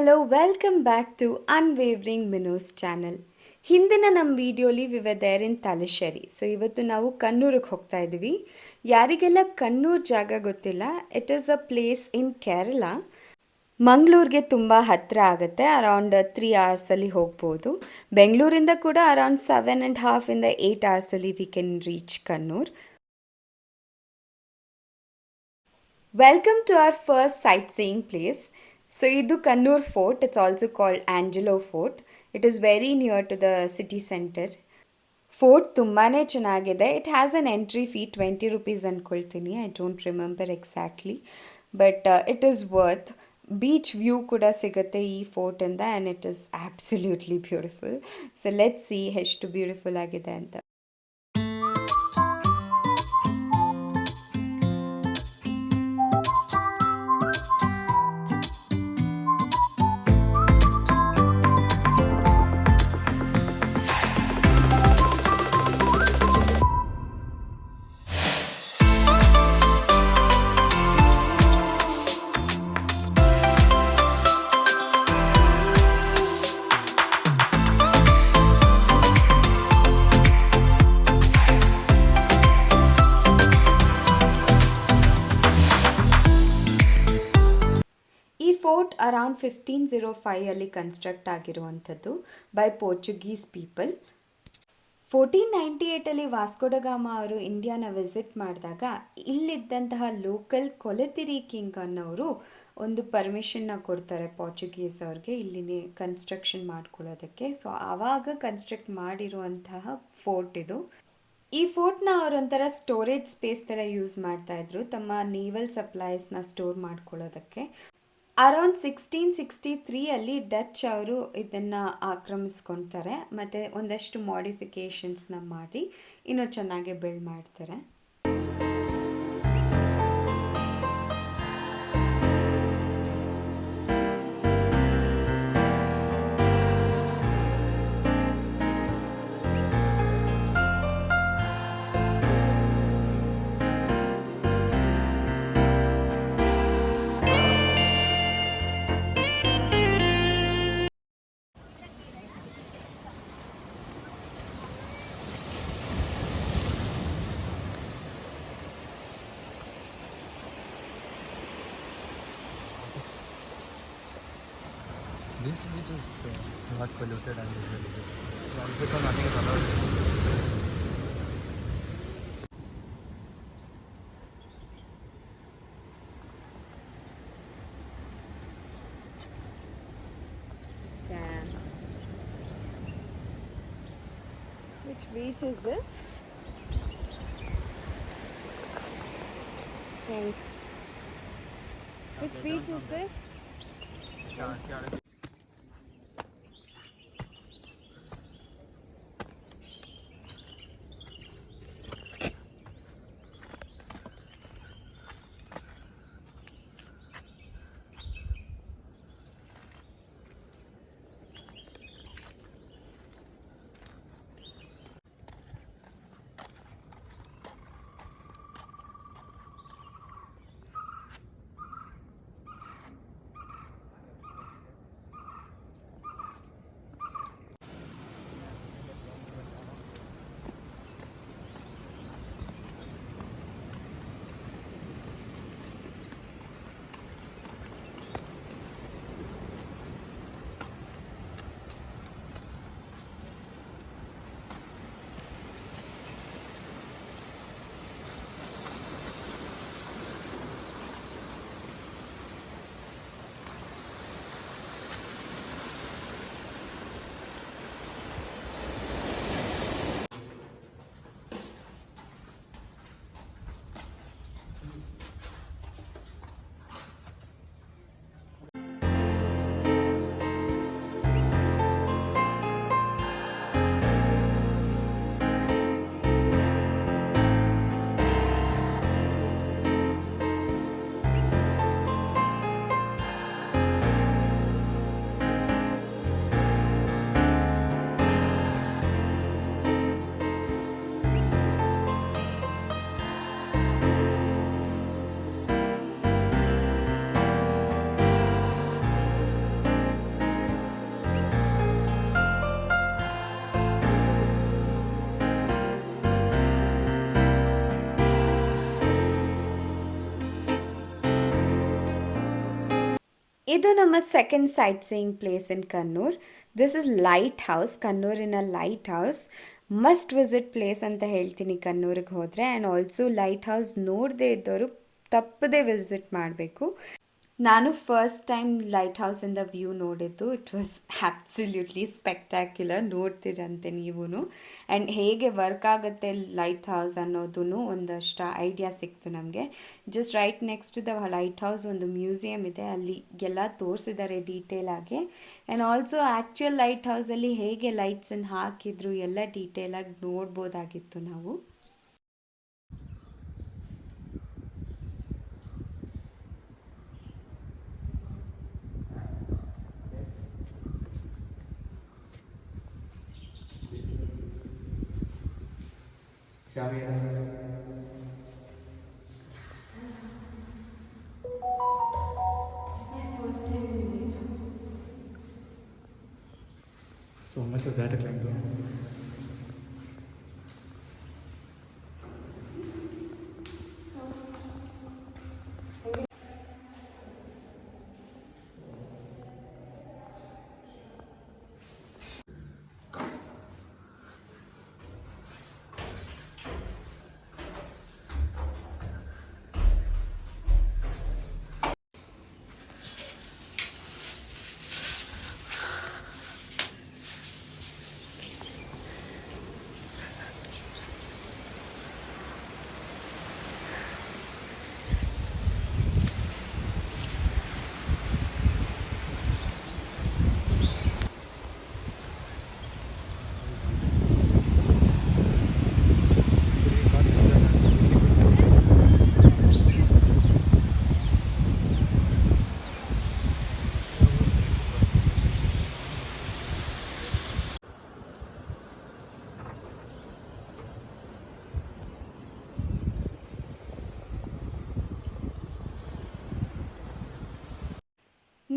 Hello welcome back to unwavering ಮಿನೋಸ್ channel. ಹಿಂದಿನ ನಮ್ಮ ವಿಡಿಯೋಲಿ we were there in Thalassery. So ಇವತ್ತು ನಾವು ಕನ್ನೂರಿಗೆ ಹೋಗ್ತಾ ಇದ್ದೀವಿ. ಯಾರಿಗೆಲ್ಲ ಕನ್ನೂರು ಜಾಗ ಗೊತ್ತಿಲ್ಲ, it is a place in Kerala. ಮಂಗಳೂರಿಗೆ ತುಂಬ ಹತ್ತಿರ ಆಗುತ್ತೆ, ಅರೌಂಡ್ 3 ಅವರ್ಸಲ್ಲಿ ಹೋಗ್ಬೋದು. ಬೆಂಗಳೂರಿಂದ ಕೂಡ ಅರೌಂಡ್ 7.5 ಇಂದ 8 ಅವರ್ಸಲ್ಲಿ we can reach Kannur. Welcome to our first sightseeing place. So ಇದು Kannur fort. It's also called Angelo fort. It is very near to the city centre. Fort ತುಂಬಾ ಚೆನ್ನಾಗಿದೆ. It has an entry fee 20 rupees ಅಂದ್ಕೊಳ್ತೀನಿ. I don't remember exactly, but it is worth. Beach view ಕೂಡ ಸಿಗುತ್ತೆ ಈ ಫೋರ್ಟಿಂದ and it is absolutely beautiful. So let see ಎಷ್ಟು beautiful ಆಗಿದೆ ಅಂತ. ಈ ಫೋರ್ಟ್ ಅರೌಂಡ್ 1505 ಕನ್ಸ್ಟ್ರಕ್ಟ್ ಆಗಿರುವಂಥದ್ದು ಬೈ ಪೋರ್ಚುಗೀಸ್ ಪೀಪಲ್. 1498 ವಾಸ್ಕೋಡಗಾಮ ಅವರು ಇಂಡಿಯಾನ ವಿಸಿಟ್ ಮಾಡಿದಾಗ ಇಲ್ಲಿದ್ದಂತಹ ಲೋಕಲ್ ಕೊಲೆತಿರಿ ಕಿಂಗ್ ಅನ್ನೋರು ಒಂದು ಪರ್ಮಿಷನ್ನ ಕೊಡ್ತಾರೆ ಪೋರ್ಚುಗೀಸ್ ಅವ್ರಿಗೆ ಇಲ್ಲಿನೇ ಕನ್ಸ್ಟ್ರಕ್ಷನ್ ಮಾಡ್ಕೊಳ್ಳೋದಕ್ಕೆ. ಸೊ ಆವಾಗ ಕನ್ಸ್ಟ್ರಕ್ಟ್ ಮಾಡಿರುವಂತಹ ಫೋರ್ಟ್ ಇದು. ಈ ಫೋರ್ಟ್ನ ಅವರೊಂಥರ ಸ್ಟೋರೇಜ್ ಸ್ಪೇಸ್ ಥರ ಯೂಸ್ ಮಾಡ್ತಾಯಿದ್ರು ತಮ್ಮ ನೇವಲ್ ಸಪ್ಲೈಸ್ನ ಸ್ಟೋರ್ ಮಾಡ್ಕೊಳ್ಳೋದಕ್ಕೆ. ಅರೌಂಡ್ 1663 ಡಚ್ ಅವರು ಇದನ್ನು ಆಕ್ರಮಿಸ್ಕೊಳ್ತಾರೆ ಮತ್ತು ಒಂದಷ್ಟು ಮಾಡಿಫಿಕೇಷನ್ಸ್ನ ಮಾಡಿ ಇನ್ನೂ ಚೆನ್ನಾಗಿ ಬಿಲ್ಡ್ ಮಾಡ್ತಾರೆ. This beach is not polluted and is very good. Because nothing is allowed. Damn. Which beach is this? Thanks. Which beach is this? ಇದು ನಮ್ಮ second sightseeing place in Kannur. This is lighthouse, ಕಣ್ಣೂರಿನ lighthouse. Must visit place ಅಂತ ಹೇಳ್ತೀನಿ ಕಣ್ಣೂರಿಗೆ ಹೋದರೆ. And also light house ನೋಡದೇ ಇದ್ದವರು ತಪ್ಪದೇ visit ಮಾಡಬೇಕು. ನಾನು ಫಸ್ಟ್ ಟೈಮ್ ಲೈಟ್ ಹೌಸಿಂದ ವ್ಯೂ ನೋಡಿದ್ದು. It was absolutely spectacular. ನೋಡ್ತೀರಂತೆ ನೀವೂ. ಆ್ಯಂಡ್ ಹೇಗೆ ವರ್ಕ್ ಆಗುತ್ತೆ ಲೈಟ್ ಹೌಸ್ ಅನ್ನೋದೂ ಒಂದಷ್ಟು ಐಡಿಯಾ ಸಿಕ್ತು ನಮಗೆ. Just right next to the lighthouse ಒಂದು ಮ್ಯೂಸಿಯಮ್ ಇದೆ, ಅಲ್ಲಿ ಎಲ್ಲ ತೋರಿಸಿದ್ದಾರೆ ಡೀಟೇಲ್ ಆಗಿ. ಆ್ಯಂಡ್ ಆಲ್ಸೋ ಆ್ಯಕ್ಚುಯಲ್ ಲೈಟ್ ಹೌಸಲ್ಲಿ ಹೇಗೆ ಲೈಟ್ಸನ್ನು ಹಾಕಿದ್ರು ಎಲ್ಲ ಡೀಟೇಲಾಗಿ ನೋಡ್ಬೋದಾಗಿತ್ತು ನಾವು. So much of that to climb down.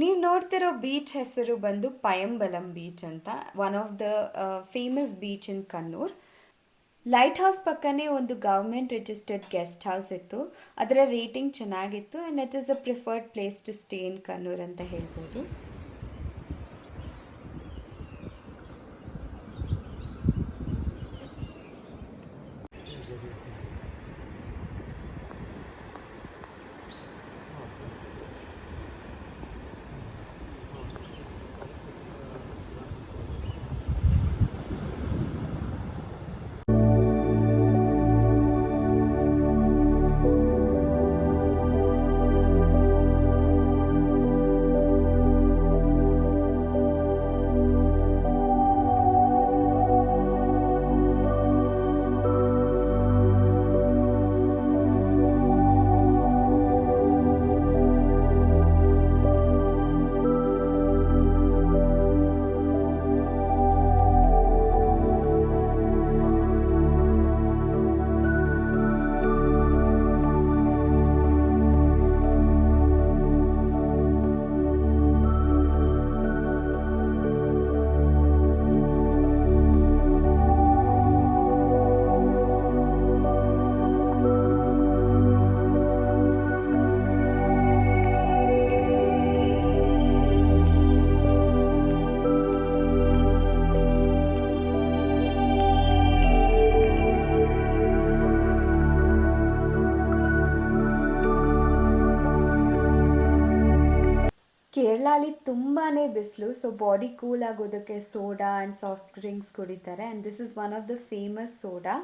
ನೀವು ನೋಡ್ತಿರೋ ಬೀಚ್ ಹೆಸರು ಬಂದು ಪಯಂಬಲಂ ಬೀಚ್ ಅಂತ, one of the famous beach in Kannur. Lighthouse ಪಕ್ಕನೇ ಒಂದು ಗೌರ್ಮೆಂಟ್ ರಿಜಿಸ್ಟರ್ಡ್ ಗೆಸ್ಟ್ ಹೌಸ್ ಇತ್ತು. ಅದರ ರೇಟಿಂಗ್ ಚೆನ್ನಾಗಿತ್ತು and it is a preferred place to stay in Kannur ಅಂತ ಹೇಳ್ಬೋದು. ಕೇರಳಲ್ಲಿ ತುಂಬಾ ಬಿಸಿಲು, ಸೊ ಬಾಡಿ ಕೂಲ್ ಆಗೋದಕ್ಕೆ ಸೋಡಾ ಆ್ಯಂಡ್ ಸಾಫ್ಟ್ ಡ್ರಿಂಕ್ಸ್ ಕುಡಿತಾರೆ. And this is one of the famous soda.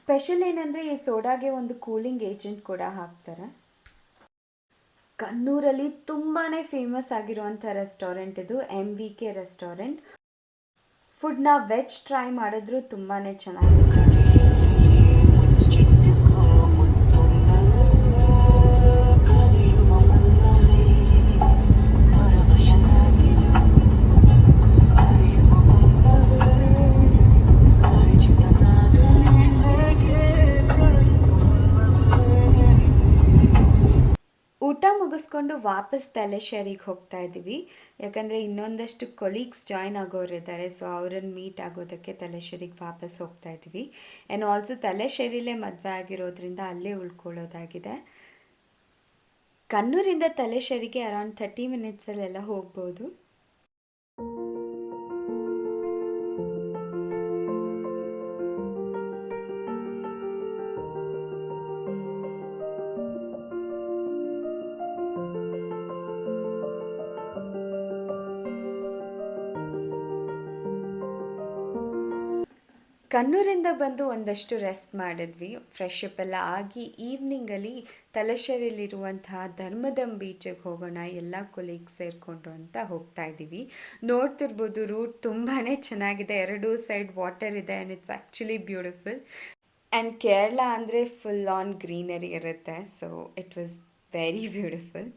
Special ಏನಂದರೆ ಈ ಸೋಡಾಗೆ ಒಂದು ಕೂಲಿಂಗ್ ಏಜೆಂಟ್ ಕೂಡ ಹಾಕ್ತಾರೆ. ಕಣ್ಣೂರಲ್ಲಿ ತುಂಬಾ ಫೇಮಸ್ ಆಗಿರುವಂಥ ರೆಸ್ಟೋರೆಂಟ್ ಇದು, MVK ರೆಸ್ಟೋರೆಂಟ್. ಫುಡ್ನ ವೆಜ್ ಟ್ರೈ ಮಾಡಿದ್ರು ತುಂಬಾ ಚೆನ್ನಾಗಿರುತ್ತೆ. ಊಟ ಮುಗಿಸ್ಕೊಂಡು ವಾಪಸ್ ತಲೆಶೇರಿಗೆ ಹೋಗ್ತಾ ಇದ್ದೀವಿ, ಯಾಕಂದರೆ ಇನ್ನೊಂದಷ್ಟು ಕೊಲೀಗ್ಸ್ ಜಾಯ್ನ್ ಆಗೋರಿದ್ದಾರೆ. ಸೊ ಅವರನ್ನು ಮೀಟ್ ಆಗೋದಕ್ಕೆ ತಲೆಶೇರಿಗೆ ವಾಪಸ್ ಹೋಗ್ತಾ ಇದ್ದೀವಿ. ಆ್ಯಂಡ್ ಆಲ್ಸೋ ತಲೆಶೇರಿಲೇ ಮದುವೆ ಆಗಿರೋದ್ರಿಂದ ಅಲ್ಲೇ ಉಳ್ಕೊಳ್ಳೋದಾಗಿದೆ. ಕಣ್ಣೂರಿಂದ ತಲೆಶೇರಿಗೆ ಅರೌಂಡ್ 30 ಮಿನಿಟ್ಸಲ್ಲೆಲ್ಲ ಹೋಗ್ಬೋದು. ಕಣ್ಣೂರಿಂದ ಬಂದು ಒಂದಷ್ಟು ರೆಸ್ಟ್ ಮಾಡಿದ್ವಿ, ಫ್ರೆಶ್ ಅಪ್ ಎಲ್ಲ ಆಗಿ ಈವ್ನಿಂಗಲ್ಲಿ ತಲಶೇರಿಯಲ್ಲಿರುವಂತಹ ಧರ್ಮದಂ ಬೀಚಿಗೆ ಹೋಗೋಣ ಎಲ್ಲ ಕೊಲೀಗ್ಸ್ ಸೇರಿಕೊಂಡು ಅಂತ ಹೋಗ್ತಾ ಇದ್ದೀವಿ. ನೋಡ್ತಿರ್ಬೋದು ರೂಟ್ ತುಂಬಾ ಚೆನ್ನಾಗಿದೆ, ಎರಡೂ ಸೈಡ್ ವಾಟರ್ ಇದೆ and it's actually beautiful. And Kerala ಅಂದರೆ ಫುಲ್ ಆನ್ ಗ್ರೀನರಿ ಇರುತ್ತೆ, so it was very beautiful.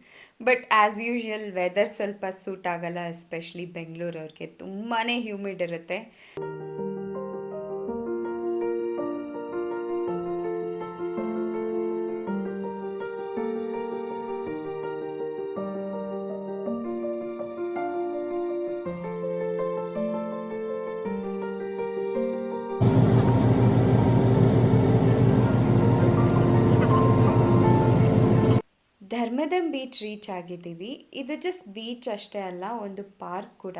But as usual weather ಸ್ವಲ್ಪ ಸೂಟ್ ಆಗಲ್ಲ, ಎಸ್ಪೆಷಲಿ ಬೆಂಗಳೂರವ್ರಿಗೆ ತುಂಬಾ ಹ್ಯೂಮಿಡ್ ಇರುತ್ತೆ. ಧರ್ಮದಂ ಬೀಚ್ ರೀಚ್ ಆಗಿದ್ದೀವಿ. ಇದು ಜಸ್ಟ್ ಬೀಚ್ ಅಷ್ಟೇ ಅಲ್ಲ, ಒಂದು ಪಾರ್ಕ್ ಕೂಡ.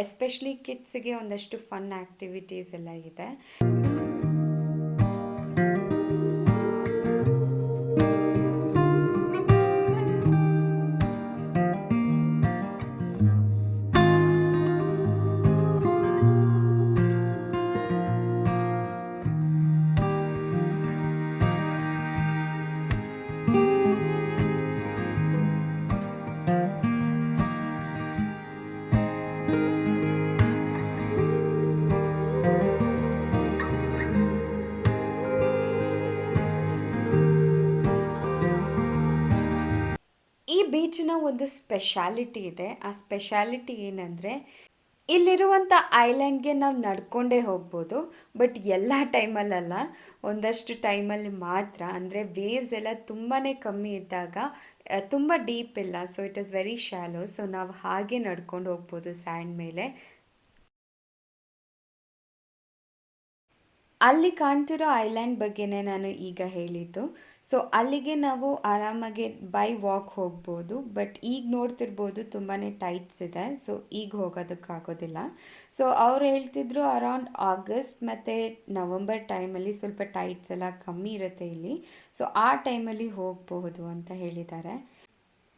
ಎಸ್ಪೆಷಲಿ ಕಿಡ್ಸಿಗೆ ಒಂದಷ್ಟು ಫನ್ ಆ್ಯಕ್ಟಿವಿಟೀಸ್ ಎಲ್ಲ ಇದೆ. ಈ ಬೀಚಿನ ಒಂದು ಸ್ಪೆಷಾಲಿಟಿ ಇದೆ. ಆ ಸ್ಪೆಷಾಲಿಟಿ ಏನಂದರೆ, ಇಲ್ಲಿರುವಂಥ ಐಲ್ಯಾಂಡ್ಗೆ ನಾವು ನಡ್ಕೊಂಡೇ ಹೋಗ್ಬೋದು. ಬಟ್ ಎಲ್ಲ ಟೈಮಲ್ಲಲ್ಲ, ಒಂದಷ್ಟು ಟೈಮಲ್ಲಿ ಮಾತ್ರ. ಅಂದರೆ ವೇವ್ಸ್ ಎಲ್ಲ ತುಂಬಾ ಕಮ್ಮಿ ಇದ್ದಾಗ, ತುಂಬ ಡೀಪ್ ಇಲ್ಲ, so it is very shallow. So ನಾವು ಹಾಗೆ ನಡ್ಕೊಂಡು ಹೋಗ್ಬೋದು ಸ್ಯಾಂಡ್ ಮೇಲೆ. ಅಲ್ಲಿ ಕಾಣ್ತಿರೋ ಐಲ್ಯಾಂಡ್ ಬಗ್ಗೆನೇ ನಾನು ಈಗ ಹೇಳಿದ್ದು. ಸೊ ಅಲ್ಲಿಗೆ ನಾವು ಆರಾಮಾಗಿ ಬೈ ವಾಕ್ ಹೋಗ್ಬೋದು. ಬಟ್ ಈಗ ನೋಡ್ತಿರ್ಬೋದು ತುಂಬಾ ಟೈಟ್ಸ್ ಇದೆ, ಸೊ ಈಗ ಹೋಗೋದಕ್ಕಾಗೋದಿಲ್ಲ. ಸೊ ಅವ್ರು ಹೇಳ್ತಿದ್ರು ಅರೌಂಡ್ ಆಗಸ್ಟ್ ಮತ್ತು ನವಂಬರ್ ಟೈಮಲ್ಲಿ ಸ್ವಲ್ಪ ಟೈಟ್ಸ್ ಎಲ್ಲ ಕಮ್ಮಿ ಇರುತ್ತೆ ಇಲ್ಲಿ, ಸೊ ಆ ಟೈಮಲ್ಲಿ ಹೋಗಬಹುದು ಅಂತ ಹೇಳಿದ್ದಾರೆ.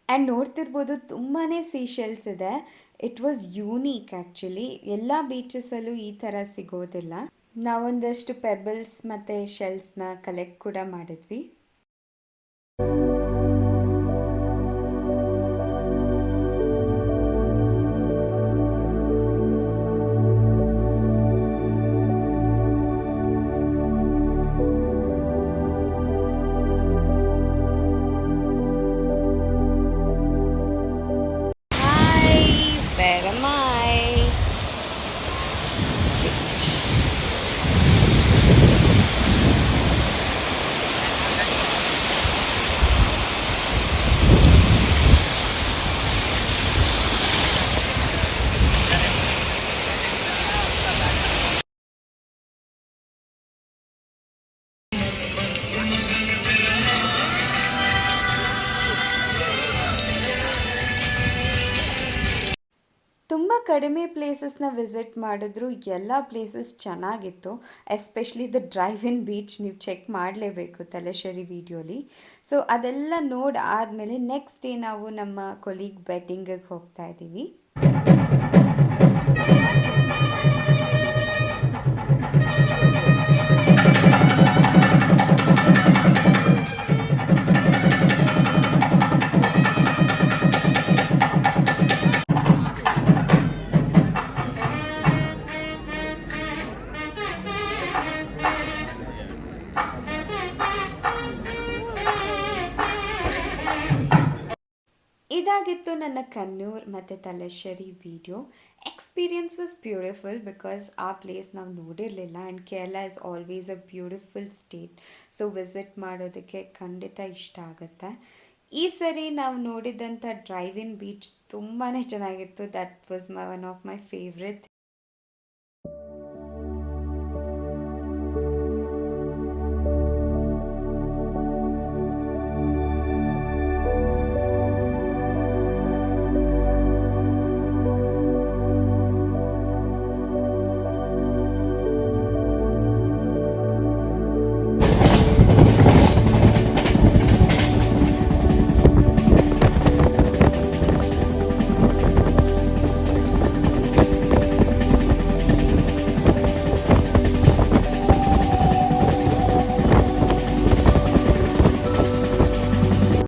ಆ್ಯಂಡ್ ನೋಡ್ತಿರ್ಬೋದು ತುಂಬಾ ಸೀಶೆಲ್ಸ್ ಇದೆ. It was unique actually. ಎಲ್ಲ ಬೀಚಸಲ್ಲೂ ಈ ಥರ ಸಿಗೋದಿಲ್ಲ. ನಾವೊಂದಷ್ಟು ಪೆಬಲ್ಸ್ ಮತ್ತು ಶೆಲ್ಸ್ನ ಕಲೆಕ್ಟ್ ಕೂಡ ಮಾಡಿದ್ವಿ. Hi, where am I? ತುಂಬ ಕಡಿಮೆ ಪ್ಲೇಸಸ್ನ ವಿಸಿಟ್ ಮಾಡಿದ್ರು ಎಲ್ಲ ಪ್ಲೇಸಸ್ ಚೆನ್ನಾಗಿತ್ತು. Especially the drive in beach ನೀವು ಚೆಕ್ ಮಾಡಲೇಬೇಕು ತಲಶೇರಿ ವಿಡಿಯೋಲಿ. ಸೊ ಅದೆಲ್ಲ ನೋಡಿ ಆದಮೇಲೆ ನೆಕ್ಸ್ಟ್ ಡೇ ನಾವು ನಮ್ಮ ಕೊಲೀಗ್ ವೆಡ್ಡಿಂಗಿಗೆ ಹೋಗ್ತಾ ಇದ್ದೀವಿ. ಇದಾಗಿತ್ತು ನನ್ನ ಕಣ್ಣೂರ್ ಮತ್ತು Thalassery video. Experience was beautiful because ಆ ಪ್ಲೇಸ್ ನಾವು ನೋಡಿರಲಿಲ್ಲ. And Kerala is always a beautiful state, so visit ಮಾಡೋದಕ್ಕೆ ಖಂಡಿತ ಇಷ್ಟ ಆಗುತ್ತೆ. ಈ ಸರಿ ನಾವು ನೋಡಿದಂಥ ಡ್ರೈವ್ ಇನ್ ಬೀಚ್ ತುಂಬಾ ಚೆನ್ನಾಗಿತ್ತು. That was one of my favourite.